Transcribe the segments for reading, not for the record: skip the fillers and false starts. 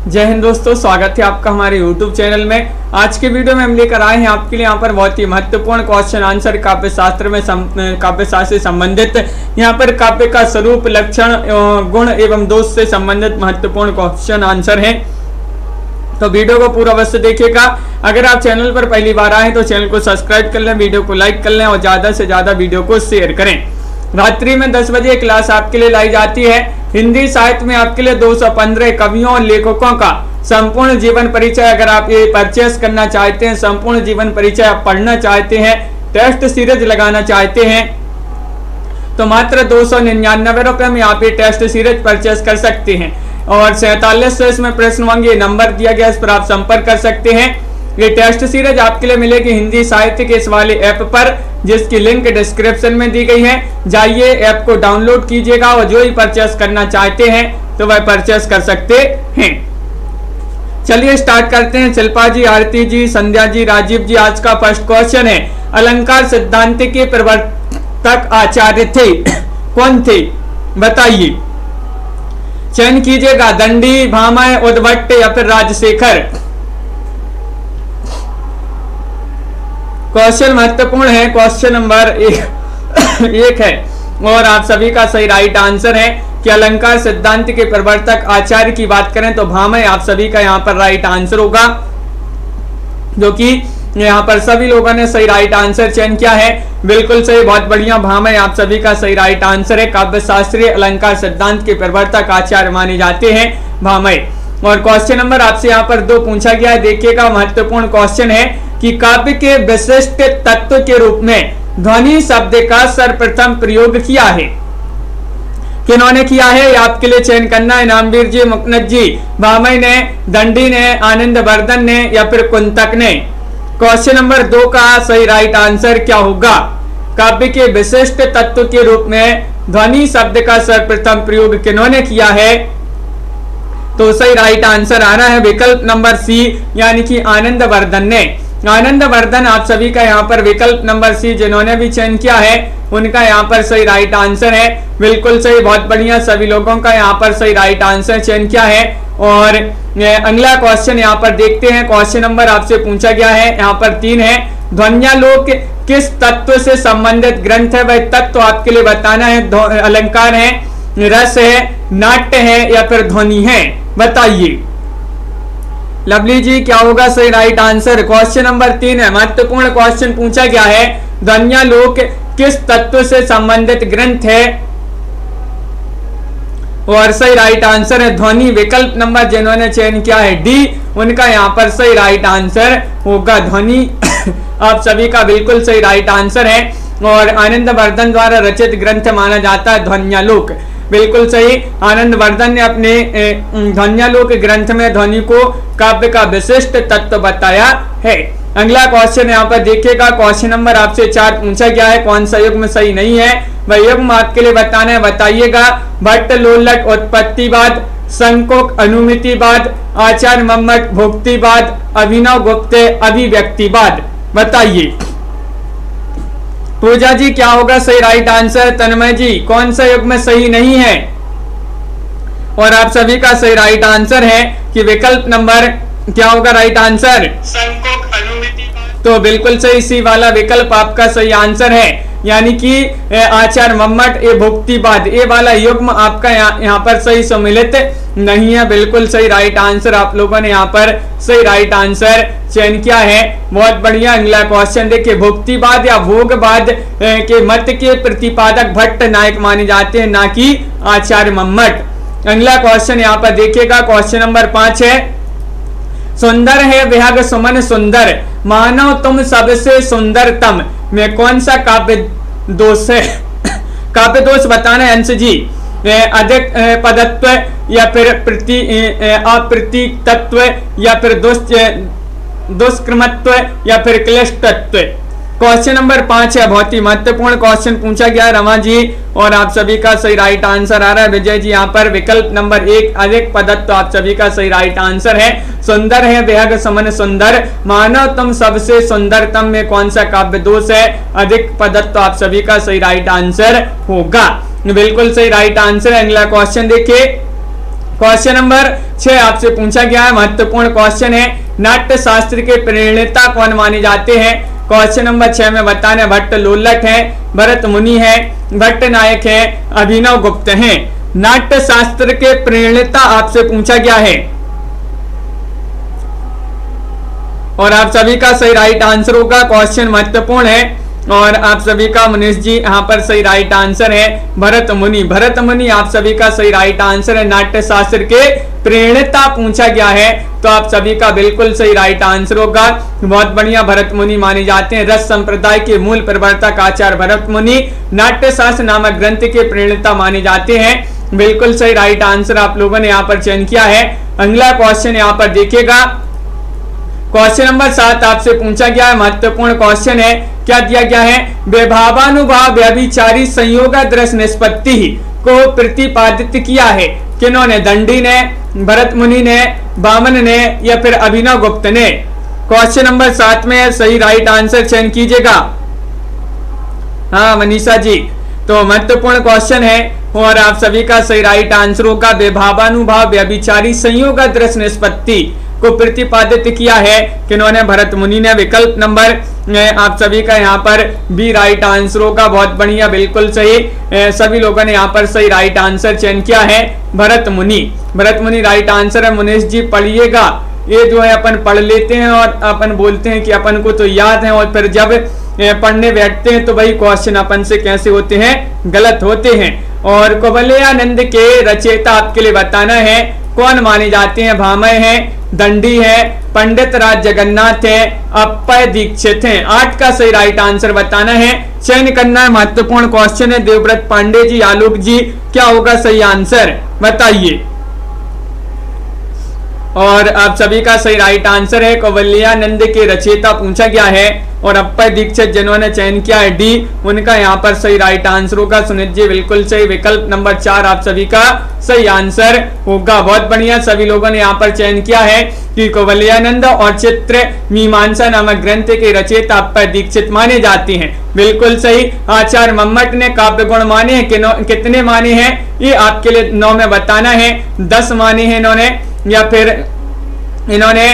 जय हिंद दोस्तों, स्वागत है आपका हमारे YouTube चैनल में। आज के वीडियो में हम लेकर आए हैं आपके लिए यहाँ पर बहुत ही महत्वपूर्ण क्वेश्चन आंसर काव्य शास्त्र में काव्य शास्त्र से संबंधित यहाँ पर काव्य का स्वरूप, लक्षण, गुण एवं दोष से संबंधित महत्वपूर्ण क्वेश्चन आंसर है। तो वीडियो को पूरा अवश्य देखिएगा। अगर आप चैनल पर पहली बार आए तो चैनल को सब्सक्राइब कर लें, वीडियो को लाइक कर लें और ज्यादा से ज्यादा वीडियो को शेयर करें। रात्रि में 10 बजे क्लास आपके लिए लाई जाती है। हिंदी साहित्य में आपके लिए 215 कवियों और लेखकों का संपूर्ण जीवन परिचय, अगर आप ये परचेस करना चाहते हैं, संपूर्ण जीवन परिचय आप पढ़ना चाहते हैं, टेस्ट सीरीज लगाना चाहते हैं, तो मात्र 299 रुपए में आप ये टेस्ट सीरीज परचेस कर सकते हैं। और 47 इसमें प्रश्न होंगे, नंबर दिया गया, इस पर आप संपर्क कर सकते हैं। ये टेस्ट सीरीज आपके लिए मिलेगी हिंदी साहित्य के इस वाले ऐप पर, जिसकी लिंक डिस्क्रिप्शन में दी गई है। जाइए, ऐप को डाउनलोड कीजिएगा और जो ही परचेस करना चाहते हैं तो वह परचेस कर सकते हैं। चलिए स्टार्ट करते हैं। शिल्पा जी, आरती जी, संध्या जी, राजीव जी, आज का फर्स्ट क्वेश्चन है, अलंकार सिद्धांत के प्रवर्तक आचार्य थे, कौन थे बताइए। चयन कीजिएगा, दंडी, भामह, उद्भट या फिर राजशेखर। क्वेश्चन महत्वपूर्ण है, क्वेश्चन नंबर एक है और आप सभी का सही राइट आंसर है कि अलंकार सिद्धांत के प्रवर्तक आचार्य की बात करें तो भामह आप सभी का यहाँ पर राइट आंसर होगा, जो कि यहाँ पर सभी लोगों ने सही राइट आंसर चयन किया है। बिल्कुल सही, बहुत बढ़िया, भामह आप सभी का सही राइट आंसर है। काव्य शास्त्रीय अलंकार सिद्धांत के प्रवर्तक आचार्य माने जाते हैं भामह। और क्वेश्चन नंबर आपसे यहाँ पर 2 पूछा गया है, देखिएगा, महत्वपूर्ण क्वेश्चन है कि काव्य के विशिष्ट तत्व के रूप में ध्वनि शब्द का सर्वप्रथम प्रयोग किया है, किन्होंने किया है, आपके लिए चयन करना है। नामवीर जी, मुकनद जी, भामह ने, दंडी ने, आनंदवर्धन ने या फिर कुंतक ने। क्वेश्चन नंबर 2 का सही राइट आंसर क्या होगा। काव्य के विशिष्ट तत्व के रूप में ध्वनि शब्द का सर्वप्रथम प्रयोग किन्होंने किया है, तो सही राइट आंसर आ रहा है विकल्प नंबर सी, यानी कि आनंदवर्धन ने। आनंदवर्धन आप सभी का यहाँ पर विकल्प नंबर सी जिन्होंने भी चयन किया है उनका यहाँ पर सही राइट आंसर है। बिल्कुल सही, बहुत बढ़िया, सभी लोगों का यहाँ पर सही राइट आंसर चयन किया है। और अगला क्वेश्चन यहाँ पर देखते हैं। क्वेश्चन नंबर आपसे पूछा गया है, यहाँ पर 3 है, ध्वन्यालोक किस तत्व से संबंधित ग्रंथ है, वह तत्व आपके लिए बताना है। अलंकार है, रस है, नाट्य है या फिर ध्वनि है, बताइए। लवली जी, क्या होगा सही राइट आंसर। क्वेश्चन नंबर 3 है, महत्वपूर्ण क्वेश्चन पूछा गया है, ध्वन्यालोक किस तत्व से संबंधित ग्रंथ है, और सही राइट आंसर है ध्वनि। विकल्प नंबर जिन्होंने चयन किया है डी, उनका यहाँ पर सही राइट आंसर होगा ध्वनि। आप सभी का बिल्कुल सही राइट आंसर है। और आनंदवर्धन द्वारा रचित ग्रंथ माना जाता है ध्वन्यालोक। बिल्कुल सही, आनंदवर्धन ने अपने ध्वन्यालोक ग्रंथ में ध्वनि को काव्य का विशिष्ट तत्व बताया है। अगला क्वेश्चन यहाँ पर देखिएगा। क्वेश्चन नंबर आपसे 4 पूछा गया है, कौन सा युग्म सही नहीं है, वह युग्म आपके लिए बताना है, बताइएगा। भट्ट लोलट उत्पत्तिवाद, संकोक अनुमितिवाद, आचार्य मम्मट भुक्तिवाद, अभिनव गुप्त अभिव्यक्तिवाद, बताइए। पूजा जी, क्या होगा सही राइट आंसर। तन्मय जी, कौन सा युग्म सही नहीं है, और आप सभी का सही राइट आंसर है कि विकल्प नंबर क्या होगा राइट आंसर, संकोक अनुमितिवाद। तो बिल्कुल सही, सी वाला विकल्प आपका सही आंसर है, यानी कि आचार्य मम्मट ए भुक्तिवाद, ये वाला युग्म आपका यहाँ पर सही सम्मिलित नहीं है। बिल्कुल सही राइट आंसर आप लोगों ने यहाँ पर सही राइट आंसर चयन किया है, बहुत बढ़िया। अगला क्वेश्चन देखिए, भुक्तिवाद या भोगवाद के मत के प्रतिपादक भट्ट नायक माने जाते हैं, ना कि आचार्य मम्मट। अगला क्वेश्चन यहाँ पर देखिएगा। क्वेश्चन नंबर 5 है, सुंदर है विहग सुमन सुंदर, मानव तुम सबसे सुंदरतम में कौन सा काव्य दोष है। काव्य दोष बताना है अंश जी। अधिक पदत्व या फिर अप्रतीकत्व या फिर दुष्क्रमत्व या फिर क्लिष्टत्व। क्वेश्चन नंबर 5 है, बहुत ही महत्वपूर्ण क्वेश्चन पूछा गया है रमा जी, और आप सभी का सही राइट आंसर आ रहा है विजय जी। यहाँ पर विकल्प नंबर 1 अधिक पदत्व आप सभी का सही राइट आंसर है। सुंदर है विहग समन सुंदर, मानव तुम सबसे सुंदरतम में कौन सा काव्य दोष है, अधिक पदत्व आप सभी का सही राइट आंसर होगा। बिल्कुल सही राइट आंसर है। अगला क्वेश्चन देखिए, क्वेश्चन नंबर 6 आपसे पूछा गया है, महत्वपूर्ण क्वेश्चन है, नाट्य शास्त्र के प्रणेता कौन माने जाते हैं। क्वेश्चन नंबर 6 में बताने भट्ट लोल्लट है, भरत मुनि है, भट्ट नायक है, अभिनव गुप्त हैं। नाट्य शास्त्र के प्रणेता आपसे पूछा गया है और आप सभी का सही राइट आंसर होगा। क्वेश्चन महत्वपूर्ण है और आप सभी का मनीष जी यहाँ पर सही राइट आंसर है भरत मुनि। भरत मुनि आप सभी का सही राइट आंसर है। नाट्य शास्त्र के प्रणेता पूछा गया है तो आप सभी का बिल्कुल सही राइट आंसर होगा। बहुत बढ़िया, भरत मुनि माने जाते हैं। रस संप्रदाय के मूल प्रवर्तक आचार्य भरत मुनि नाट्य शास्त्र नामक ग्रंथ के प्रणेता माने जाते हैं। बिल्कुल सही राइट आंसर आप लोगों ने यहाँ पर चयन किया है। अगला क्वेश्चन यहाँ पर देखिएगा, क्वेश्चन नंबर 7 आपसे पूछा गया है, महत्वपूर्ण क्वेश्चन है। क्या दिया गया है, व्यभावानुभाव व्यभिचारी संयोग दृश्य निष्पत्ति को प्रतिपादित किया है किन्होंने, दंडी ने, भरत मुनि ने, वामन ने या फिर अभिनव गुप्त ने। क्वेश्चन नंबर 7 में सही राइट आंसर चयन कीजिएगा। हाँ मनीषा जी, तो महत्वपूर्ण क्वेश्चन है और आप सभी का सही राइट आंसर होगा। व्यभावानुभाव व्यभिचारी संयोग दृश्य निष्पत्ति को प्रतिपादित किया है किन्होंने, भरत मुनि ने। विकल्प नंबर आप सभी का यहाँ पर बी राइट आंसर होगा। बहुत बढ़िया, बिल्कुल सही, सभी लोगों ने यहाँ पर सही राइट आंसर चयन किया है, भरत मुनि। भरत मुनि राइट आंसर है। मुनीष जी पढ़िएगा, ये जो है अपन पढ़ लेते हैं और अपन बोलते हैं कि अपन को तो याद है और फिर जब पढ़ने बैठते हैं तो वही क्वेश्चन अपन से कैसे होते हैं, गलत होते हैं। और कुवलयानंद के रचयिता आपके लिए बताना है कौन माने जाते हैं। भामय है, दंडी है, पंडित राज जगन्नाथ है, अप्पय दीक्षित हैं। 8 का सही राइट आंसर बताना है, चयन करना है। महत्वपूर्ण क्वेश्चन है। देवव्रत पांडे जी, आलोक जी, क्या होगा सही आंसर बताइए। और आप सभी का सही राइट आंसर है कुवलयानंद के रचयिता पूछा गया है और अप्पय दीक्षित जिन्होंने चयन किया है डी, उनका यहाँ पर सही राइट आंसर होगा। सुनीत जी बिल्कुल सही, विकल्प नंबर 4 आप सभी का सही आंसर होगा। बहुत बढ़िया, सभी लोगों ने यहाँ पर चयन किया है कि कुवलयानंद और चित्र मीमांसा नामक ग्रंथ के रचयिता अप्पय दीक्षित माने जाते हैं। बिल्कुल सही। आचार्य मम्मट ने काव्य गुण माने हैं, कितने माने हैं ये आपके लिए 9 में बताना है। 10 माने हैं इन्होंने या फिर इन्होंने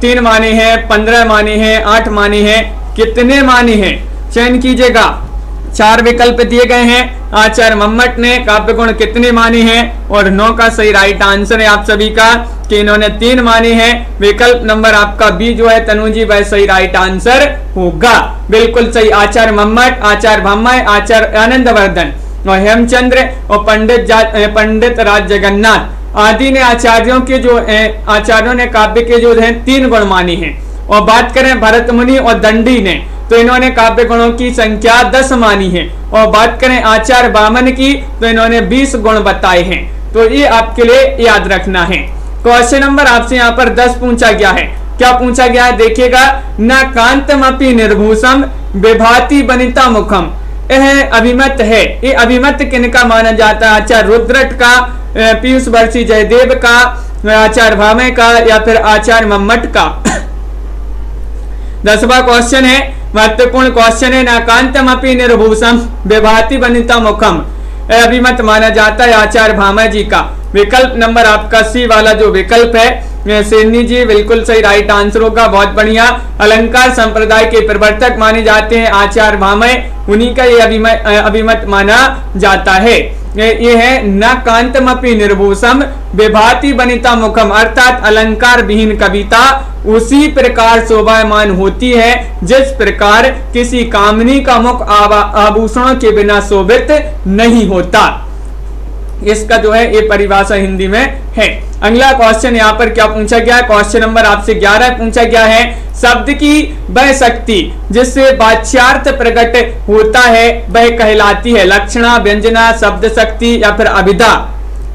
3 माने हैं, 15 माने हैं, 8 माने हैं, कितने माने हैं चयन कीजिएगा। 4 विकल्प दिए गए हैं। आचार्य मम्मट ने काव्य गुण कितने माने हैं और 9 का सही राइट आंसर है आप सभी का कि इन्होंने 3 माने हैं। विकल्प नंबर आपका बी जो है तनु जी, वह सही राइट आंसर होगा। बिल्कुल सही। आचार्य मम्मट, आचार्य भामय, आचार्य आनंदवर्धन और हेमचंद्र और पंडित राज जगन्नाथ आदि ने आचार्यों के जो आचार्यों ने काव्य के जो है 3 गुण माने हैं। और बात करें भरत मुनि और दंडी ने तो इन्होंने काव्य गुणों की संख्या 10 मानी है। और बात करें आचार्य वामन की तो इन्होंने 20 गुण बताए हैं। तो ये आपके लिए याद रखना है। क्वेश्चन नंबर आपसे यहाँ पर 10 पूछा गया है। क्या पूछा गया है देखिएगा, न कांतमपि निर्भूषम विभाति बनिता मुखम। यह अभिमत है। ये अभिमत किनका माना जाता है, आचार्य रुद्रट का, पीयूष वर्षी जयदेव का, आचार्य भामय का या फिर आचार्य मम्मट का। 10वां क्वेश्चन है, महत्वपूर्ण क्वेश्चन है। नाकांतमपि निर्भूषम विभाति बनिता मुखम, अभिमत माना जाता है आचार्य भामय जी का। विकल्प नंबर आपका सी वाला जो विकल्प है सेनी जी, बिल्कुल सही राइट आंसर होगा। बहुत बढ़िया। अलंकार संप्रदाय के प्रवर्तक माने जाते हैं आचार्य भामय, उन्हीं का ये अभिमत माना जाता है। ये है न कांतमपि निर्भूषम विभाति बनिता मुखम, अर्थात अलंकार विहीन कविता उसी प्रकार शोभायमान होती है जिस प्रकार किसी कामनी का मुख आभूषणों के बिना शोभित नहीं होता। इसका जो है ये परिभाषा हिंदी में है। अगला क्वेश्चन यहाँ पर क्या पूछा गया है, क्वेश्चन नंबर आपसे 11 पूछा गया है। शब्द की वह शक्ति जिससे वाच्यार्थ प्रकट होता है वह कहलाती है लक्षणा, व्यंजना, शब्द शक्ति या फिर अभिधा।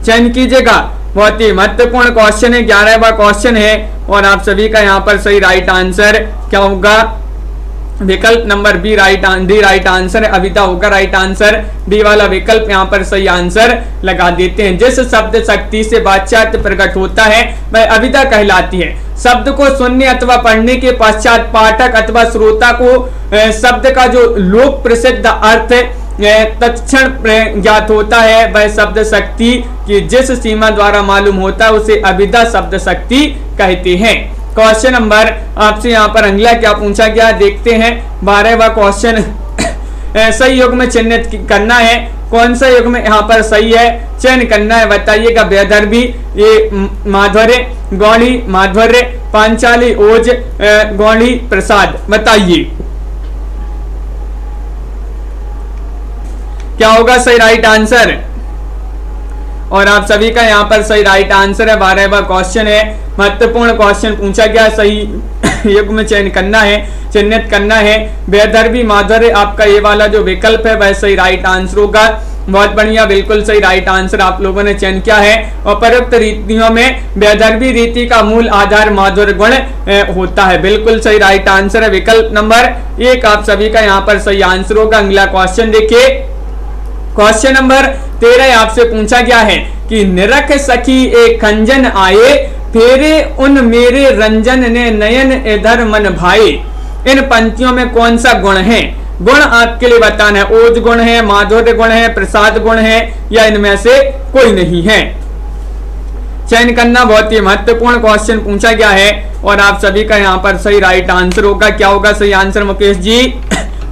चयन कीजिएगा। बहुत ही महत्वपूर्ण क्वेश्चन है, 11वां क्वेश्चन है और आप सभी का यहाँ पर सही राइट आंसर क्या होगा। विकल्प नंबर बी राइट आंसर है, अभिधा होगा राइट आंसर। डी वाला विकल्प यहाँ पर सही आंसर लगा देते हैं। जिस शब्द शक्ति से वाच्यार्थ प्रकट होता है वह अभिधा कहलाती है। शब्द को सुनने अथवा पढ़ने के पश्चात पाठक अथवा श्रोता को शब्द का जो लोक प्रसिद्ध अर्थ तत्क्षण ज्ञात होता है वह शब्द शक्ति की जिस सीमा द्वारा मालूम होता है उसे अभिधा शब्द शक्ति कहते हैं। क्वेश्चन नंबर आपसे यहाँ पर अगला क्या पूछा गया देखते हैं। 12वां क्वेश्चन सही युग में चिन्हित करना है। कौन सा युग में यहाँ पर सही है चयन करना है बताइएगा। वैदर्भी, ये माध्वर्य, गौड़ी माध्वर्य, पांचाली ओज, गौड़ी प्रसाद, बताइए क्या होगा सही राइट आंसर। और आप सभी का यहाँ पर सही राइट आंसर है। 12वां क्वेश्चन है, महत्वपूर्ण क्वेश्चन पूछा गया। सही युग में चयन करना है, चिन्हित करना है। वैदर्भी माध्वर्य आपका ये वाला जो विकल्प है वह सही राइट आंसर होगा। बहुत बढ़िया, बिल्कुल सही राइट आंसर आप लोगों ने चयन किया है। उपरोक्त रीतियों में वैदर्भी रीति का मूल आधार माधुर्य गुण होता है। बिल्कुल सही राइट आंसर है विकल्प नंबर 1 आप सभी का यहाँ पर सही आंसर होगा। अगला क्वेश्चन देखिए। क्वेश्चन नंबर 13 आपसे पूछा गया है कि निरख सखी एक खंजन आए, फेरे उन मेरे रंजन ने नयन इधर मन भाए। इन पंक्तियों में कौन सा गुण है? गुण आपके लिए बताना है। ओज गुण है, माधुर्य गुण है, प्रसाद गुण है, या इनमें से कोई नहीं है। चयन करना बहुत ही महत्वपूर्ण क्वेश्चन पूछा गया है और आप सभी का यहाँ पर सही राइट आंसर होगा। क्या होगा सही आंसर मुकेश जी?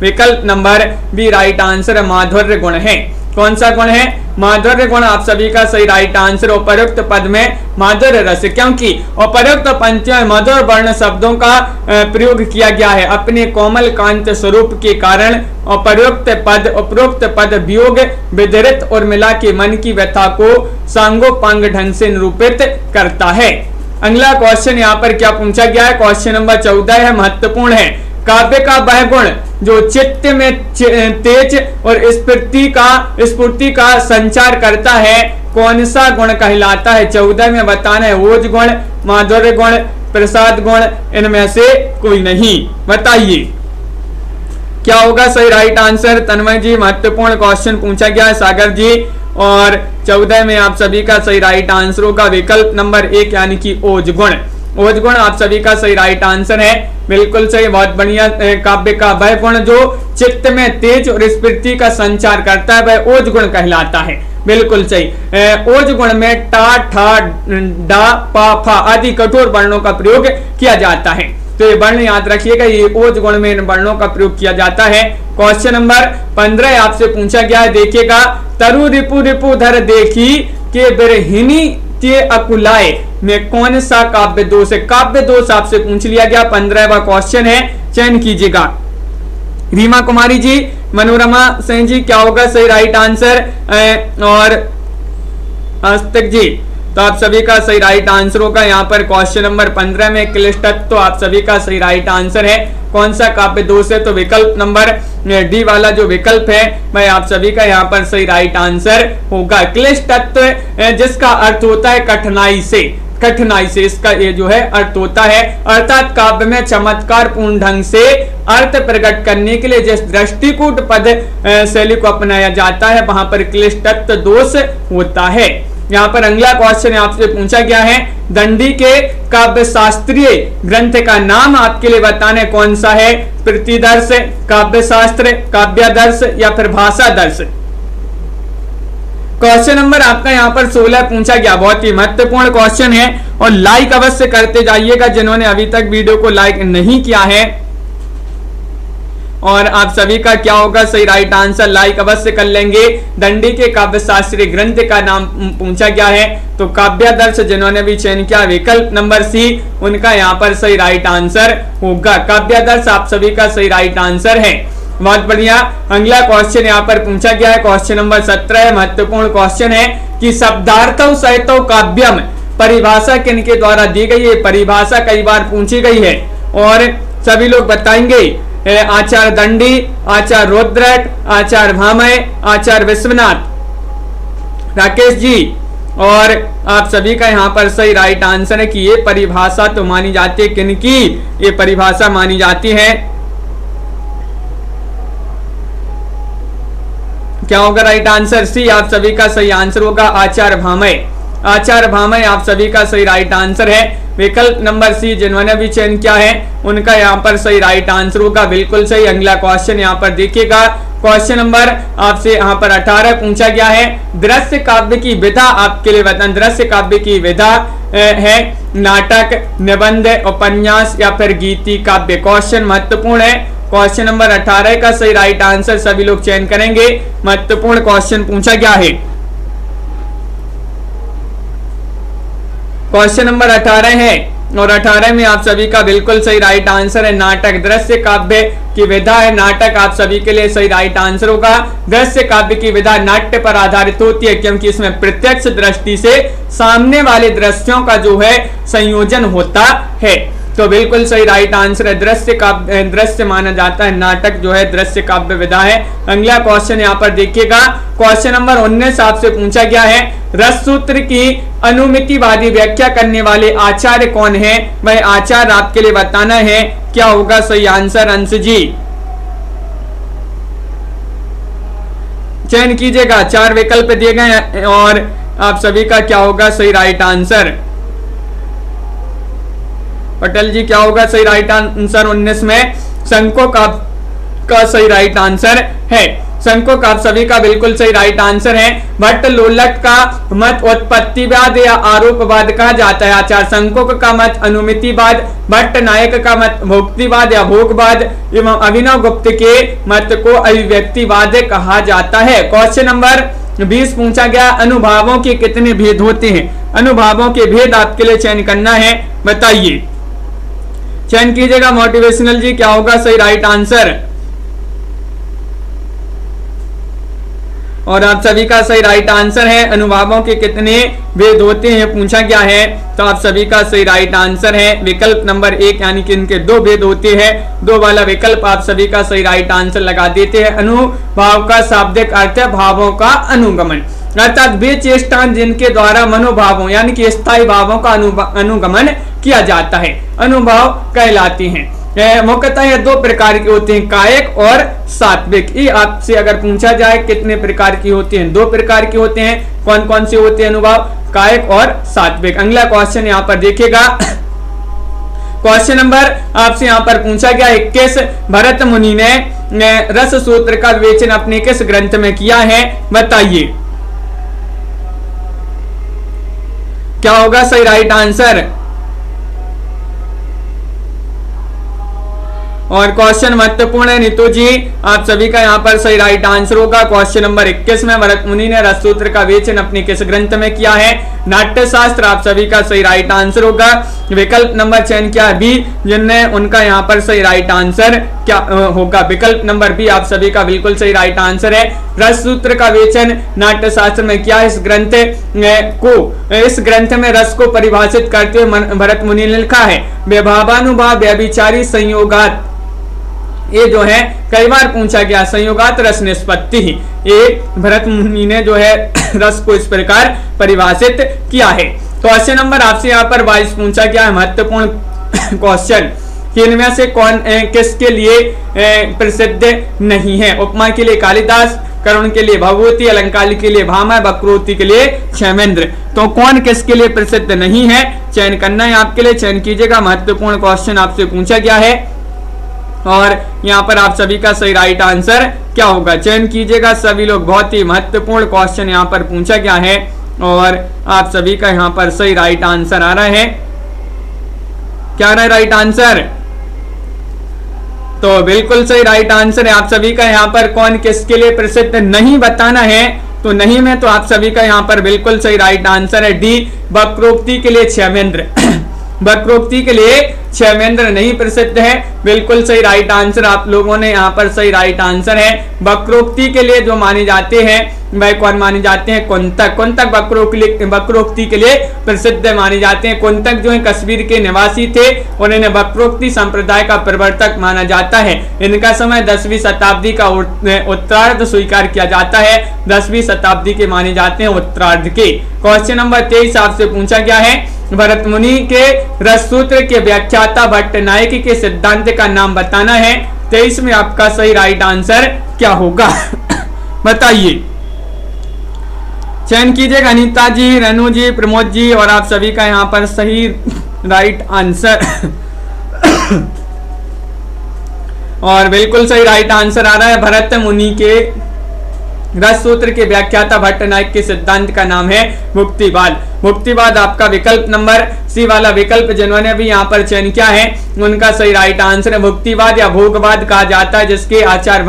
विकल्प नंबर बी राइट आंसर माधुर्य गुण है। कौन सा गुण है? माधुर्य गुण आप सभी का सही राइट आंसर। उपरोक्त पद में माधुर्य रस, क्योंकि उपरोक्त पंक्तियों में मधुर वर्ण शब्दों का प्रयोग किया गया है। अपने कोमल कांत स्वरूप के कारण उपरोक्त पद वियोग विदरित और मिला के मन की व्यथा को सांगोपांग ढंग से निरूपित करता है। अगला क्वेश्चन यहाँ पर क्या पूछा गया है? क्वेश्चन नंबर 14 है, महत्वपूर्ण है। काव्य का वह गुण जो चित्त में तेज और स्फूर्ति का संचार करता है कौन सा गुण कहलाता है? 14 में बताना है। ओज गुण, माधुर्य गुण, प्रसाद गुण, इनमें से कोई नहीं, बताइए क्या होगा सही राइट आंसर। तन्मय जी महत्वपूर्ण क्वेश्चन पूछा गया है। सागर जी और 14 में आप सभी का सही राइट आंसर होगा विकल्प नंबर 1 यानी कि ओज गुण। ओज गुण आप सभी का सही राइट आंसर है। बिल्कुल सही, बहुत बढ़िया। काव्य का वह गुण जो चित्त में तेज और स्फूर्ति का संचार करता है वह ओज गुण कहलाता है। बिल्कुल सही। ओज गुण में टा, ठा, डा, पा, फा आदि कठोर वर्णों का प्रयोग किया जाता है। तो ये वर्ण याद रखिएगा, ये ओज गुण में इन वर्णों का प्रयोग किया जाता है। क्वेश्चन नंबर 15 आपसे पूछा गया है, देखिएगा। तरु रिपु रिपु धर देखी के बिरहिनी ते अकुलाए में कौन सा काव्य दोष है? काव्य दोष आपसे पूछ लिया गया। 15वां क्वेश्चन है, चयन कीजिएगा। रीमा कुमारी जी, मनोरमा सिंह जी, क्या होगा सही राइट आंसर? और आस्तिक जी, तो आप सभी का सही राइट आंसर होगा। यहाँ पर क्वेश्चन नंबर 15 में क्लिष्टत्व तो आप सभी का सही राइट आंसर है। कौन सा काव्य दोष है? तो विकल्प नंबर डी वाला जो विकल्प है वह आप सभी का यहाँ पर सही राइट आंसर होगा। क्लिष्टत्व जिसका अर्थ होता है कठिनाई से इसका ये जो है अर्थ होता है, अर्थात काव्य में चमत्कार पूर्ण ढंग से अर्थ प्रकट करने के लिए जिस दृष्टिकूट पद शैली को अपनाया जाता है वहां पर क्लिष्टत्व दोष होता है। यहाँ पर अगला क्वेश्चन आपसे पूछा गया है, दंडी के काव्य शास्त्रीय ग्रंथ का नाम आपके लिए बताने कौन सा है? प्रतिदर्श, काव्य शास्त्र, काव्यादर्श या फिर भाषा दर्श। क्वेश्चन नंबर आपका यहाँ पर 16 पूछा गया। बहुत ही महत्वपूर्ण क्वेश्चन है और लाइक अवश्य करते जाइएगा जिन्होंने अभी तक वीडियो को लाइक नहीं किया है। और आप सभी का क्या होगा सही राइट आंसर? लाइक अवश्य कर लेंगे। दंडी के काव्य शास्त्रीय ग्रंथ का नाम पूछा गया है, तो काव्यादर्श जिन्होंने भी चयन किया विकल्प नंबर सी, उनका यहाँ पर सही राइट आंसर होगा। काव्यादर्श आप सभी का सही राइट आंसर है। बहुत बढ़िया। अगला क्वेश्चन यहाँ पर पूछा गया है, क्वेश्चन नंबर 17 महत्वपूर्ण क्वेश्चन है कि शब्दार्थौ सहितौ काव्यम परिभाषा किनके द्वारा दी गई है? परिभाषा कई बार पूछी गई है और सभी लोग बताएंगे। आचार्य दंडी, आचार्य रुद्रट, आचार्य भामय, आचार्य विश्वनाथ। राकेश जी और आप सभी का यहाँ पर सही राइट आंसर है कि ये परिभाषा तो मानी जाती है। किनकी ये परिभाषा मानी जाती है? क्या होगा राइट आंसर? सी आप सभी का सही आंसर होगा। आचार्य भामय, आचार्य भामय आप सभी का सही राइट आंसर है। विकल्प नंबर सी जिन्होंने भी चयन किया है उनका यहाँ पर सही राइट आंसर होगा। बिल्कुल सही। अगला क्वेश्चन यहाँ पर देखिएगा, क्वेश्चन नंबर आपसे यहाँ पर 18 पूछा गया है, दृश्य काव्य की विधा आपके लिए बताएं। दृश्य काव्य की विधा है नाटक, निबंध, उपन्यास या फिर गीति काव्य। क्वेश्चन महत्वपूर्ण है। क्वेश्चन नंबर 18 का सही राइट आंसर सभी लोग चयन करेंगे। महत्वपूर्ण क्वेश्चन पूछा गया है। क्वेश्चन नंबर 18 है और 18 में आप सभी का बिल्कुल सही राइट आंसर है नाटक। दृश्य काव्य की विधा है नाटक, आप सभी के लिए सही राइट आंसर होगा। दृश्य काव्य की विधा नाट्य पर आधारित होती है क्योंकि इसमें प्रत्यक्ष दृष्टि से सामने वाले दृश्यों का जो है संयोजन होता है। तो बिल्कुल सही राइट आंसर है दृश्य काव्य। दृश्य माना जाता है नाटक जो है दृश्य काव्य विधा है। अगला क्वेश्चन यहाँ पर देखिएगा, क्वेश्चन नंबर 19 आपसे पूछा गया है, रस सूत्र की अनुमितिवादी व्याख्या करने वाले आचार्य कौन है? वह आचार्य आपके लिए बताना है। क्या होगा सही आंसर? अंश जी चयन कीजिएगा, 4 विकल्प दिए गए और आप सभी का क्या होगा सही राइट आंसर? पटेल जी क्या होगा सही राइट आंसर? 19 में शंको का सही राइट आंसर है। शंको का आप सभी का बिल्कुल सही राइट आंसर है। भट्ट लोलक का मत उत्पत्तिवाद या आरोपवाद कहा जाता है। आचार्य शंको का मत अनुमितिवाद, भट्ट नायक का मत भोक्तिवाद या भोगवाद एवं अभिनव गुप्त के मत को अभिव्यक्तिवाद कहा जाता है। क्वेश्चन नंबर 20 पूछा गया, अनुभावों के कितने भेद होते हैं? अनुभावों के भेद आपके लिए चयन करना है, बताइए। चयन कीजिएगा मोटिवेशनल जी, क्या होगा सही राइट आंसर? और आप सभी का सही राइट आंसर है अनुभावों के कितने भेद होते हैं पूछा गया है। तो आप सभी का सही राइट आंसर है विकल्प नंबर 1 यानी कि इनके 2 भेद होते हैं। 2 वाला विकल्प आप सभी का सही राइट आंसर लगा देते हैं। अनुभाव का शाब्दिक अर्थ है भावों का अनुगमन, अर्थात वे चेष्टाएं जिनके द्वारा मनोभावों यानी कि स्थायी भावों का अनुगमन किया जाता है अनुभाव कहलाती हैं। मुख्यतः ये 2 प्रकार के होते हैं, कायिक और सात्विक। ये आपसे अगर पूछा जाए कितने प्रकार की होती हैं, 2 प्रकार के होते हैं। कौन कौन से होते हैं अनुभाव? कायिक और सात्विक। अगला क्वेश्चन यहाँ पर देखिएगा, क्वेश्चन नंबर आपसे यहाँ पर पूछा गया 21, भरत मुनि ने रस सूत्र का विवेचन अपने किस ग्रंथ में किया है? बताइए क्या होगा सही राइट आंसर? और क्वेश्चन महत्वपूर्ण है नीतू जी, आप सभी का यहाँ पर सही राइट आंसर होगा। क्वेश्चन नंबर 21 में भरत मुनि ने रस सूत्र का विवेचन अपने किस ग्रंथ में किया है? नाट्य शास्त्र। आप सभी का सही राइट आंसर होगा। विकल्प नंबर चयन किया बी, जिनने उनका यहाँ पर सही राइट आंसर क्या होगा? विकल्प नंबर बी आप सभी का बिल्कुल सही राइट आंसर है। रस सूत्र का विवेचन नाट्य शास्त्र में किया है। इस ग्रंथ में रस को परिभाषित करते हुए भरत मुनि ने लिखा है, व्यभावानुभाव व्यभिचारी संयोगात। ये जो है कई बार पूछा गया, संयोगात रस निष्पत्ति। ये भरत मुनि ने जो है रस को इस प्रकार परिभाषित किया है। क्वेश्चन नंबर आपसे यहाँ पर 22 पूछा गया है, महत्वपूर्ण क्वेश्चन, इनमें से कौन किसके लिए प्रसिद्ध नहीं है? उपमा के लिए कालिदास, करुण के लिए भगवती, अलंकार के लिए भामा, वक्रोक्ति के लिए क्षेमेंद्र। तो कौन किसके लिए प्रसिद्ध नहीं है? चयन करना है आपके लिए, चयन कीजिएगा। महत्वपूर्ण क्वेश्चन आपसे पूछा गया है और यहाँ पर आप सभी का सही राइट आंसर क्या होगा? चयन कीजिएगा सभी लोग। बहुत ही महत्वपूर्ण क्वेश्चन यहाँ पर पूछा गया है और आप सभी का यहाँ पर सही राइट आंसर आ रहा है। क्या आ रहा है राइट आंसर? तो बिल्कुल सही राइट आंसर है आप सभी का यहाँ पर कौन किसके लिए प्रसिद्ध नहीं बताना है। तो नहीं में तो आप सभी का यहाँ पर बिल्कुल सही राइट आंसर है डी, वक्रोक्ति के लिए क्षेमेंद्र। वक्रोक्ति के लिए क्षेमेंद्र नहीं प्रसिद्ध है। बिल्कुल सही राइट आंसर आप लोगों ने यहाँ पर सही राइट आंसर है। वक्रोक्ति के लिए जो माने जाते हैं वह कौन माने जाते हैं? कुंतक। कुंतक वक्रोक्ति के लिए प्रसिद्ध माने जाते हैं। कुंतक जो है कश्मीर के निवासी थे, उन्हें वक्रोक्ति संप्रदाय का प्रवर्तक माना जाता है। इनका समय 10वीं शताब्दी का उत्तरार्ध स्वीकार किया जाता है। 10वीं शताब्दी के माने जाते हैं उत्तरार्ध के। क्वेश्चन नंबर 23 आपसे पूछा गया है, भरत मुनि के रस सूत्र के व्याख्याता भट्ट नायक के सिद्धांत का नाम बताना है। 23 में आपका सही राइट आंसर क्या होगा? बताइए। चयन कीजिएगा अनीता जी, रेनू जी, प्रमोद जी और आप सभी का यहाँ पर सही राइट आंसर। और बिल्कुल सही राइट आंसर आ रहा है। भरत मुनि के रस सूत्र के व्याख्याता भट्ट नायक के सिद्धांत का नाम है मुक्तिवाद। मुक्तिवाद आपका विकल्प नंबर सी वाला विकल्प जिन्होंने भी यहाँ पर चयन किया है उनका सही राइट आंसर है। मुक्तिवाद या भोगवाद कहा जाता है, जिसके आचार्य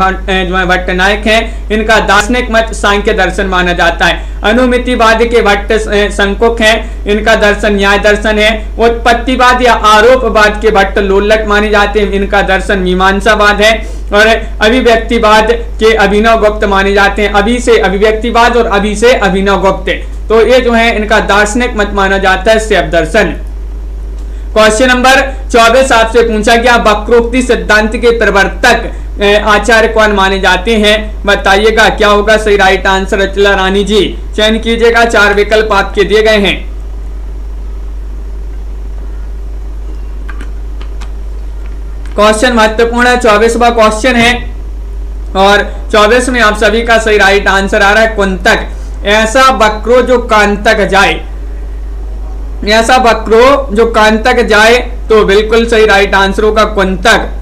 भट्ट नायक हैं। इनका दार्शनिक मत सांख्य दर्शन माना जाता है। अनुमितिवाद के भट्ट संकुक हैं, इनका दर्शन न्याय दर्शन है। उत्पत्तिवाद या आरोपवाद के भट्ट लोल्लक माने जाते हैं, इनका दर्शन मीमांसावाद है। और अभिव्यक्तिवाद के अभिनव गुप्त माने जाते हैं। अभि से अभिव्यक्तिवाद और अभि से अभिनव गुप्त, तो ये जो है इनका दार्शनिक मत माना जाता है शैव दर्शन। क्वेश्चन नंबर 24 आपसे पूछा गया वक्रोक्ति सिद्धांत के प्रवर्तक आचार्य कौन माने जाते हैं, बताइएगा क्या होगा सही राइट आंसर। अचला रानी जी चयन कीजिएगा, 4 विकल्प आपके दिए गए हैं। क्वेश्चन महत्वपूर्ण है, 24वां क्वेश्चन है और 24 में आप सभी का सही राइट आंसर आ रहा है कुंतक। ऐसा वक्रो जो कांतक जाए, ऐसा वक्रो जो कांतक जाए, तो बिल्कुल सही राइट आंसर होगा कुंतक।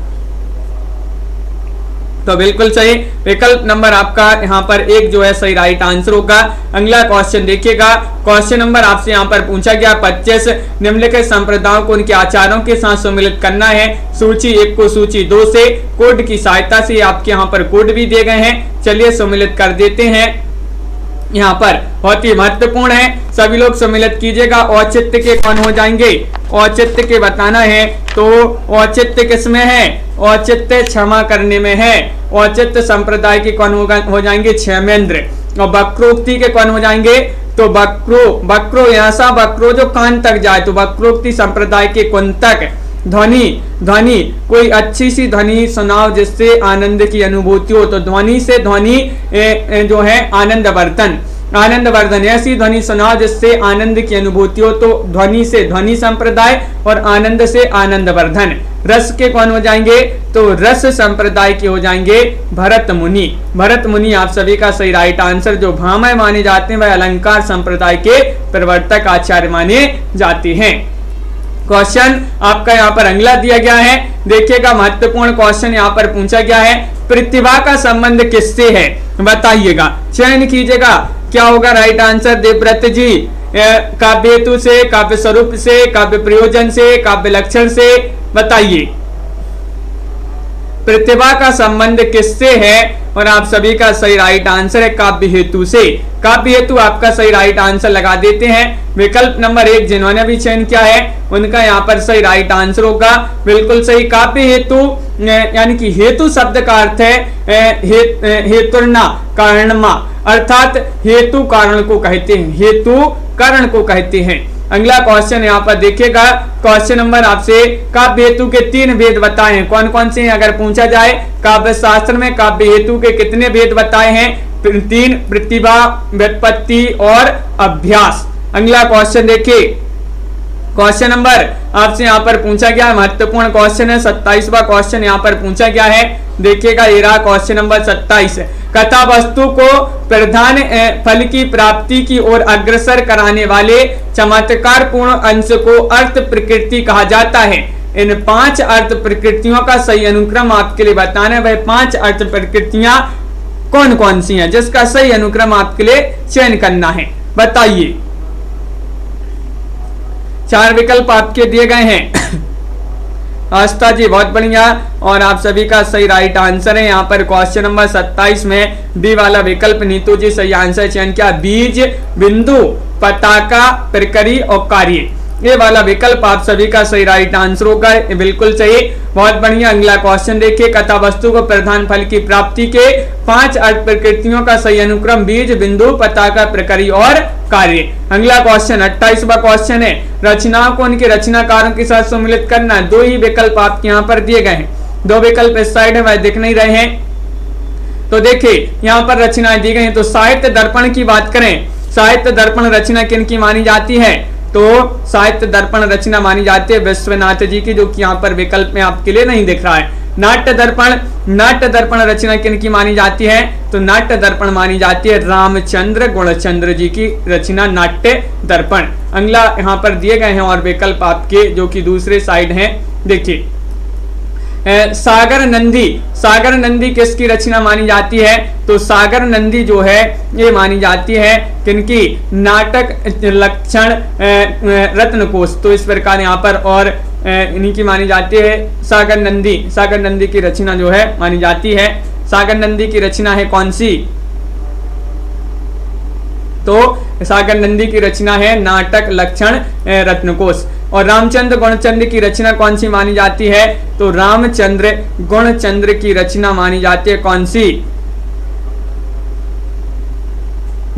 तो बिल्कुल सही विकल्प नंबर आपका यहाँ पर 1 जो है सही राइट आंसर होगा। अगला क्वेश्चन देखिएगा, क्वेश्चन नंबर आपसे यहाँ पर पूछा गया 25 निम्नलिखित संप्रदायों को उनके आचारों के साथ सम्मिलित करना है। सूची 1 को सूची 2 से कोड की सहायता से आपके यहाँ पर कोड भी दिए गए हैं, चलिए सम्मिलित कर देते हैं। यहाँ पर बहुत ही महत्वपूर्ण है, सभी लोग सम्मिलित कीजिएगा। औचित्य के कौन हो जाएंगे, औचित्य के बताना है, तो औचित्य किसमें है, औचित्य क्षमा करने में है। औचित्य संप्रदाय के कौन हो जाएंगे, क्षेमेंद्र। और वक्रोक्ति के कौन हो जाएंगे, तो वक्रो ऐसा वक्रो जो कान तक जाए, तो वक्रोक्ति संप्रदाय के कुंतक। ध्वनि कोई अच्छी सी ध्वनि सुनाओ जिससे आनंद की अनुभूति हो, तो ध्वनि से ध्वनि जो है आनंद वर्धन ऐसी ध्वनि सुनाओ जिससे आनंद की अनुभूति हो, तो ध्वनि से ध्वनि संप्रदाय और आनंद से आनंद वर्धन। रस के कौन हो जाएंगे, तो रस संप्रदाय के हो जाएंगे भरत मुनि। भरत मुनि आप सभी का सही राइट आंसर। जो भामह माने जाते हैं वह अलंकार संप्रदाय के प्रवर्तक आचार्य माने जाते हैं। क्वेश्चन आपका यहाँ पर अगला दिया गया है, देखिएगा महत्वपूर्ण क्वेश्चन यहाँ पर पूछा गया है। प्रतिभा का संबंध किससे है, बताइएगा, चयन कीजिएगा क्या होगा राइट आंसर। देवव्रत जी, काव्य हेतु से, काव्य स्वरूप से, काव्य प्रयोजन से, काव्य लक्षण से, बताइए प्रतिभा का संबंध किससे है। और आप सभी का सही राइट आंसर है काव्य हेतु से। काव्य हेतु आपका सही राइट आंसर लगा देते हैं। विकल्प नंबर 1 जिन्होंने भी चयन किया है उनका यहाँ पर सही राइट आंसर होगा बिल्कुल सही। काव्य हेतु यानी कि हेतु शब्द का अर्थ है हेतुर्ना कारणमा, अर्थात हेतु कारण को कहते हैं, हेतु कारण को कहते हैं। अगला क्वेश्चन यहाँ पर देखिएगा, क्वेश्चन नंबर आपसे काव्य हेतु के 3 भेद बताए हैं, कौन कौन से हैं अगर पूछा जाए। काव्य शास्त्र में काव्य हेतु के कितने भेद बताए हैं, 3, प्रतिभा, व्युत्पत्ति और अभ्यास। अगला क्वेश्चन देखिए, क्वेश्चन नंबर आपसे यहाँ पर पूछा गया महत्वपूर्ण क्वेश्चन है, 27वां क्वेश्चन यहाँ पर पूछा गया है। देखिएगा ये रहा क्वेश्चन नंबर 27। कथा वस्तु को प्रधान फल की प्राप्ति की ओर अग्रसर कराने वाले चमत्कार पूर्ण अंश को अर्थ प्रकृति कहा जाता है। इन 5 अर्थ प्रकृतियों का सही अनुक्रम आपके लिए बताना है। वह 5 अर्थ प्रकृतियां कौन कौन सी हैं जिसका सही अनुक्रम आपके लिए चयन करना है, बताइए। 4 विकल्प आपके दिए गए हैं। आस्था जी बहुत बढ़िया, और आप सभी का सही राइट आंसर है। यहाँ पर क्वेश्चन नंबर 27 में बी वाला विकल्प नीतू जी सही आंसर चयन किया। बीज, बिंदु, पताका, प्रकरी और कार्य, ये वाला विकल्प आप सभी का सही राइट आंसर होगा, बिल्कुल सही, बहुत बढ़िया। अगला क्वेश्चन देखिए, कथा वस्तु को प्रधान फल की प्राप्ति के 5 अर्थ प्रकृतियों का सही अनुक्रम बीज, बिंदु, पताका, प्रकरी और कार्य। अगला क्वेश्चन 28वां क्वेश्चन है, रचनाओं को उनके रचनाकारों के साथ सम्मिलित करना है। 2 ही विकल्प आपके यहाँ पर दिए गए हैं, 2 विकल्प इस साइड है, वह दिख नहीं रहे हैं। तो देखिए यहाँ पर रचनाएं दी गई हैं। तो साहित्य दर्पण की बात करें, साहित्य दर्पण रचना किन की मानी जाती है, तो साहित्य दर्पण रचना मानी जाती है विश्वनाथ जी की, जो कि यहाँ पर विकल्प में आपके लिए नहीं दिख रहा है। नाट्य दर्पण रचना किन की मानी जाती है, तो नाट्य दर्पण मानी जाती है रामचंद्र गुणचंद्र जी की रचना नाट्य दर्पण। अगला यहाँ पर दिए गए हैं और विकल्प आपके जो कि दूसरे साइड हैं, देखिए सागर नंदी, सागर नंदी किसकी रचना मानी जाती है? तो सागर नंदी जो है ये मानी जाती है किनकी? नाटक लक्षण रत्नकोश। तो इस प्रकार यहाँ पर और इन्हीं की मानी जाती है सागर नंदी। सागर नंदी की रचना जो है मानी जाती है। सागर नंदी की रचना है कौन सी? तो सागर नंदी की रचना है नाटक लक्षण रत्नकोश। और रामचंद्र गुणचंद्र की रचना कौन सी मानी जाती है? तो रामचंद्र गुणचंद्र की रचना मानी जाती है कौन सी?